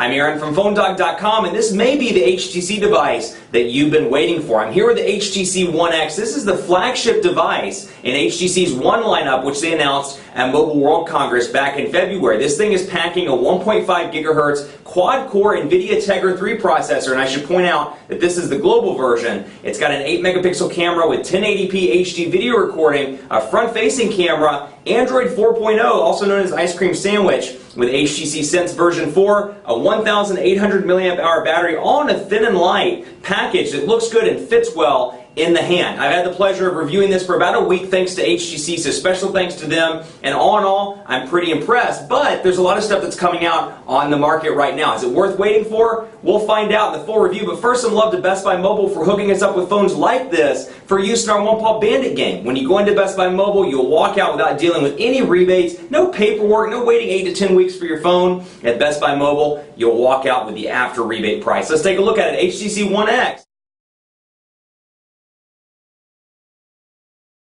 I'm Aaron from PhoneDog.com, and this may be the HTC device that you've been waiting for. I'm here with the HTC One X. This is the flagship device in HTC's One lineup, which they announced at Mobile World Congress back in February. This thing is packing a 1.5 gigahertz quad-core NVIDIA Tegra 3 processor, and I should point out that this is the global version. It's got an 8-megapixel camera with 1080p HD video recording, a front-facing camera, Android 4.0, also known as Ice Cream Sandwich, with HTC Sense version 4, a 1,800 milliamp hour battery, all in a thin and light package that looks good and fits well in the hand. I've had the pleasure of reviewing this for about a week thanks to HTC, so special thanks to them, and all in all, I'm pretty impressed, but there's a lot of stuff that's coming out on the market right now. Is it worth waiting for? We'll find out in the full review, but first some love to Best Buy Mobile for hooking us up with phones like this for use in our One Paw Bandit game. When you go into Best Buy Mobile, you'll walk out without dealing with any rebates, no paperwork, no waiting 8 to 10 weeks for your phone. At Best Buy Mobile, you'll walk out with the after rebate price. Let's take a look at it. HTC One X.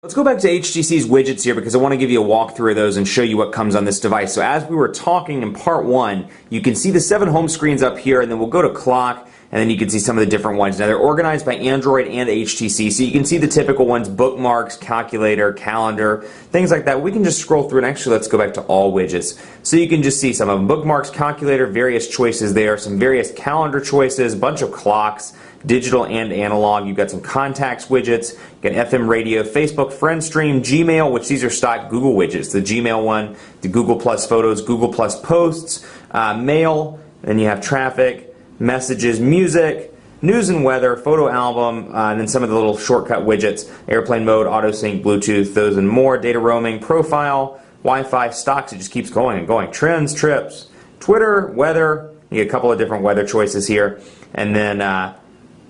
Let's go back to HTC's widgets here because I want to give you a walkthrough of those and show you what comes on this device. So as we were talking in part 1, you can see the 7 home screens up here, and then we'll go to clock, and then you can see some of the different ones. Now they're organized by Android and HTC, so you can see the typical ones: bookmarks, calculator, calendar, things like that. We can just scroll through, and actually let's go back to all widgets. So you can just see some of them: bookmarks, calculator, various choices there, some various calendar choices, a bunch of clocks, digital and analog. You've got some contacts widgets, you got FM radio, Facebook, FriendStream, Gmail, which these are stock Google widgets. The Gmail one, the Google Plus Photos, Google Plus Posts, Mail, then you have traffic, messages, music, news and weather, photo album, and then some of the little shortcut widgets: airplane mode, auto sync, Bluetooth, those and more, data roaming, profile, Wi-Fi, stocks. It just keeps going and going. Trends, trips, Twitter, weather. You get a couple of different weather choices here, and then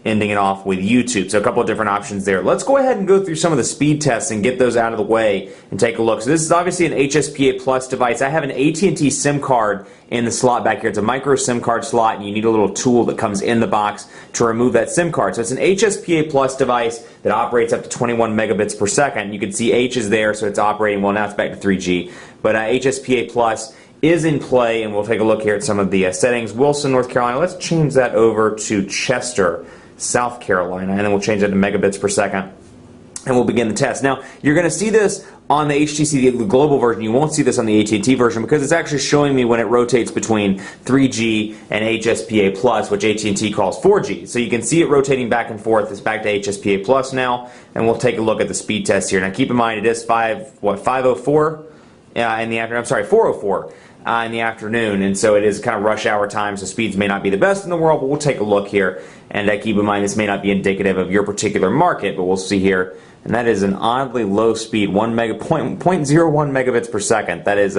ending it off with YouTube. So a couple of different options there. Let's go ahead and go through some of the speed tests and get those out of the way and take a look. So this is obviously an HSPA Plus device. I have an AT&T SIM card in the slot back here. It's a micro SIM card slot, and you need a little tool that comes in the box to remove that SIM card. So it's an HSPA Plus device that operates up to 21 megabits per second. You can see H is there, so it's operating, well, now it's back to 3G. But HSPA Plus is in play, and we'll take a look here at some of the settings. Wilson, North Carolina. Let's change that over to Chester, South Carolina, and then we'll change that to megabits per second, and we'll begin the test. Now, you're going to see this on the HTC, the global version. You won't see this on the AT&T version because it's actually showing me when it rotates between 3G and HSPA Plus, which AT&T calls 4G. So you can see it rotating back and forth. It's back to HSPA Plus now, and we'll take a look at the speed test here. Now, keep in mind, it is 5:04 in the afternoon. I'm sorry, 4:04. In the afternoon, and so it is kind of rush hour time, so speeds may not be the best in the world, but we'll take a look here, and keep in mind this may not be indicative of your particular market, but we'll see here, and that is an oddly low speed, 0.01 megabits per second. That is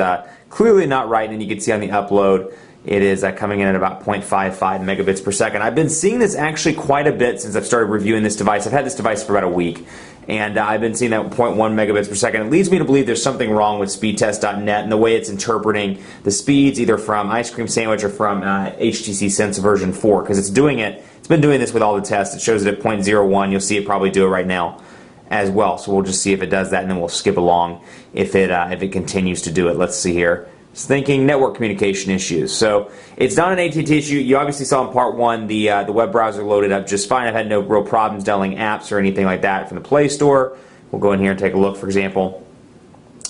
clearly not right, and you can see on the upload it is coming in at about 0.55 megabits per second. I've been seeing this actually quite a bit since I've started reviewing this device. I've had this device for about a week, and I've been seeing that 0.1 megabits per second. It leads me to believe there's something wrong with speedtest.net and the way it's interpreting the speeds, either from Ice Cream Sandwich or from HTC Sense version 4, because it's doing it. It's been doing this with all the tests. It shows it at 0.01. You'll see it probably do it right now as well. So we'll just see if it does that, and then we'll skip along if it continues to do it. Let's see here. It's thinking network communication issues. So it's not an AT&T issue. You obviously saw in part 1 the web browser loaded up just fine. I've had no real problems downloading apps or anything like that from the Play Store. We'll go in here and take a look, for example.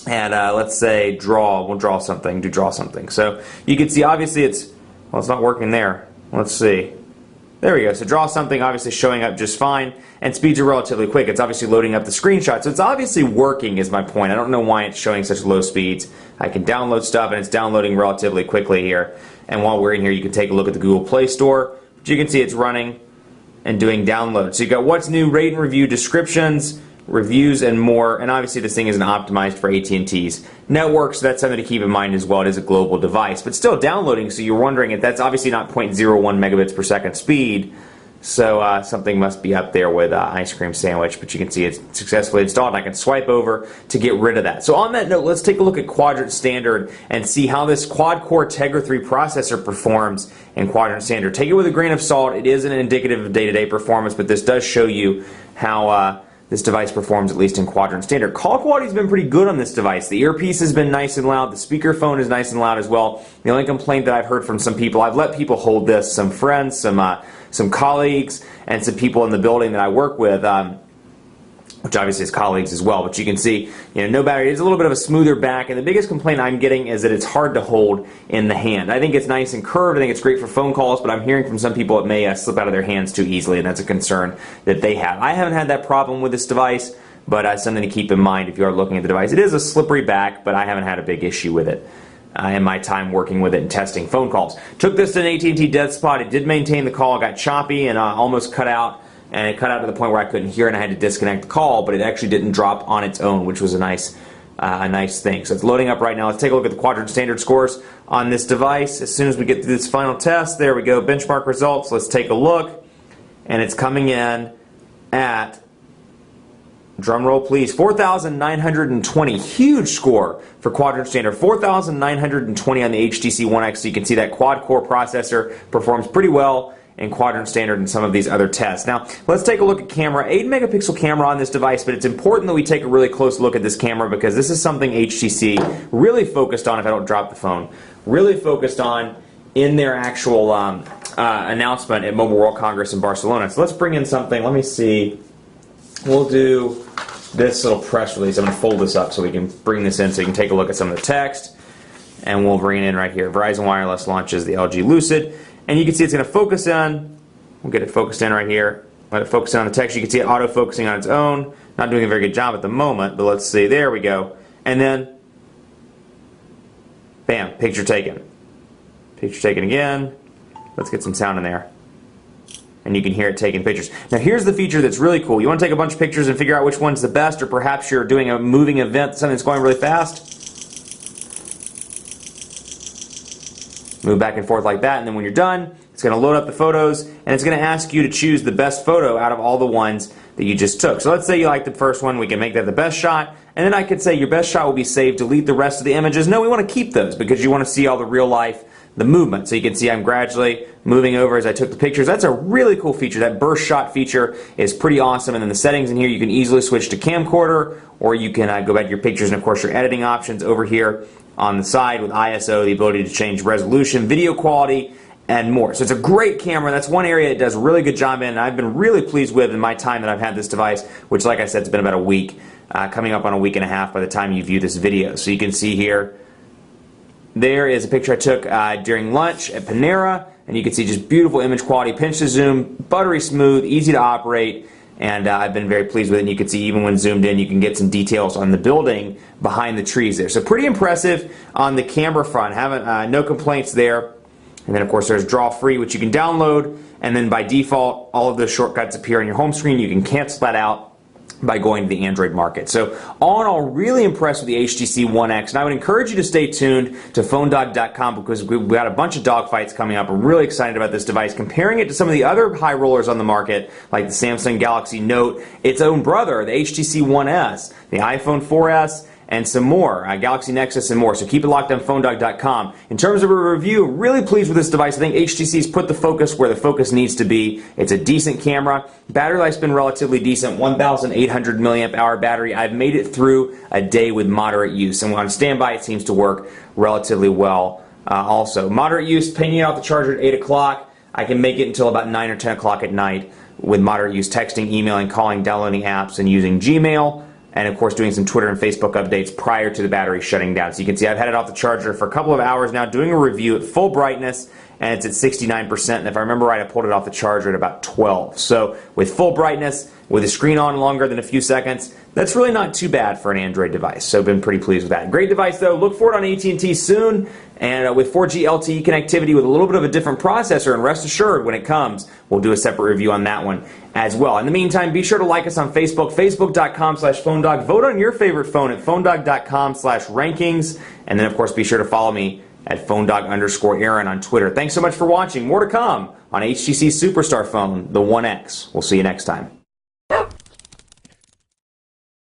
And let's say draw. We'll draw something. Draw something. So you can see obviously it's not working there. Let's see. There we go. So draw something, obviously showing up just fine, and speeds are relatively quick. It's obviously loading up the screenshot, so it's obviously working is my point. I don't know why it's showing such low speeds. I can download stuff, and it's downloading relatively quickly here. And while we're in here, you can take a look at the Google Play Store, but you can see it's running and doing downloads. So you got what's new, rate and review, descriptions, reviews, and more. And obviously this thing isn't optimized for AT&T's network, so that's something to keep in mind as well. It is a global device, but still downloading, so you're wondering if that's obviously not 0.01 megabits per second speed, so something must be up there with Ice Cream Sandwich, but you can see it's successfully installed, and I can swipe over to get rid of that. So on that note, let's take a look at Quadrant Standard and see how this quad-core Tegra 3 processor performs in Quadrant Standard. Take it with a grain of salt. It isn't indicative of day-to-day performance, but this does show you how this device performs, at least in quadrant standard. Call quality has been pretty good on this device. The earpiece has been nice and loud. The speakerphone is nice and loud as well. The only complaint that I've heard from some people, I've let people hold this, some friends, some colleagues, and some people in the building that I work with, which obviously is colleagues as well, but you can see, no battery. It's a little bit of a smoother back, and the biggest complaint I'm getting is that it's hard to hold in the hand. I think it's nice and curved. I think it's great for phone calls, but I'm hearing from some people it may slip out of their hands too easily, and that's a concern that they have. I haven't had that problem with this device, but something to keep in mind if you are looking at the device. It is a slippery back, but I haven't had a big issue with it in my time working with it and testing phone calls. Took this to an AT&T dead spot. It did maintain the call. It got choppy and almost cut out. And it cut out to the point where I couldn't hear and I had to disconnect the call, but it actually didn't drop on its own, which was a nice thing. So it's loading up right now. Let's take a look at the quadrant standard scores on this device. As soon as we get through this final test, there we go, benchmark results. Let's take a look. And it's coming in at, drum roll please, 4,920. Huge score for quadrant standard. 4,920 on the HTC One X. So you can see that quad-core processor performs pretty well in quadrant standard and some of these other tests. Now, let's take a look at camera. 8 megapixel camera on this device, but it's important that we take a really close look at this camera because this is something HTC really focused on, if I don't drop the phone, really focused on in their actual announcement at Mobile World Congress in Barcelona. So let's bring in something. Let me see. We'll do this little press release. I'm going to fold this up so we can bring this in so you can take a look at some of the text. And we'll bring it in right here. Verizon Wireless launches the LG Lucid. And you can see it's going to focus in. We'll get it focused in right here. Let it focus in on the text. You can see it auto-focusing on its own. Not doing a very good job at the moment, but let's see. There we go. And then, bam, picture taken. Picture taken again. Let's get some sound in there. And you can hear it taking pictures. Now here's the feature that's really cool. You want to take a bunch of pictures and figure out which one's the best, or perhaps you're doing a moving event, something that's going really fast. Move back and forth like that, and then when you're done, it's going to load up the photos, and it's going to ask you to choose the best photo out of all the ones that you just took. So let's say you like the first one, we can make that the best shot, and then I could say your best shot will be saved, delete the rest of the images. No, we want to keep those because you want to see all the real life, the movement. So you can see I'm gradually moving over as I took the pictures. That's a really cool feature. That burst shot feature is pretty awesome, and then the settings in here, you can easily switch to camcorder, or you can go back to your pictures, and of course your editing options over here on the side with ISO, the ability to change resolution, video quality, and more. So it's a great camera. That's one area it does a really good job in, and I've been really pleased with in my time that I've had this device, which, like I said, it's been about a week, coming up on a week and a half by the time you view this video. So you can see here, there is a picture I took during lunch at Panera, and you can see just beautiful image quality, pinch to zoom, buttery smooth, easy to operate, and I've been very pleased with it. And you can see even when zoomed in, you can get some details on the building behind the trees there. So pretty impressive on the camera front. No complaints there. And then of course there's Draw Free, which you can download, and then by default all of those shortcuts appear on your home screen. You can cancel that out by going to the Android market. So all in all, really impressed with the HTC One X, and I would encourage you to stay tuned to PhoneDog.com because we've got a bunch of dogfights coming up. I'm really excited about this device. Comparing it to some of the other high rollers on the market, like the Samsung Galaxy Note, its own brother, the HTC One S, the iPhone 4S, and some more, Galaxy Nexus and more. So keep it locked on PhoneDog.com. In terms of a review, really pleased with this device. I think HTC's put the focus where the focus needs to be. It's a decent camera. Battery life's been relatively decent, 1,800 milliamp hour battery. I've made it through a day with moderate use, and when on standby, it seems to work relatively well also. Moderate use, pinging out the charger at 8 o'clock. I can make it until about 9 or 10 o'clock at night with moderate use, texting, emailing, calling, downloading apps, and using Gmail. And of course doing some Twitter and Facebook updates prior to the battery shutting down. So you can see I've had it off the charger for a couple of hours now, doing a review at full brightness, and it's at 69%. And if I remember right, I pulled it off the charger at about 12. So with full brightness, with the screen on longer than a few seconds, that's really not too bad for an Android device. So I've been pretty pleased with that. Great device though. Look for it on AT&T soon. And with 4G LTE connectivity with a little bit of a different processor, and rest assured when it comes, we'll do a separate review on that one as well. In the meantime, be sure to like us on Facebook, facebook.com/PhoneDog. Vote on your favorite phone at PhoneDog.com/rankings. And then of course be sure to follow me at PhoneDog_Aaron on Twitter. Thanks so much for watching. More to come on HTC Superstar phone, the One X. We'll see you next time.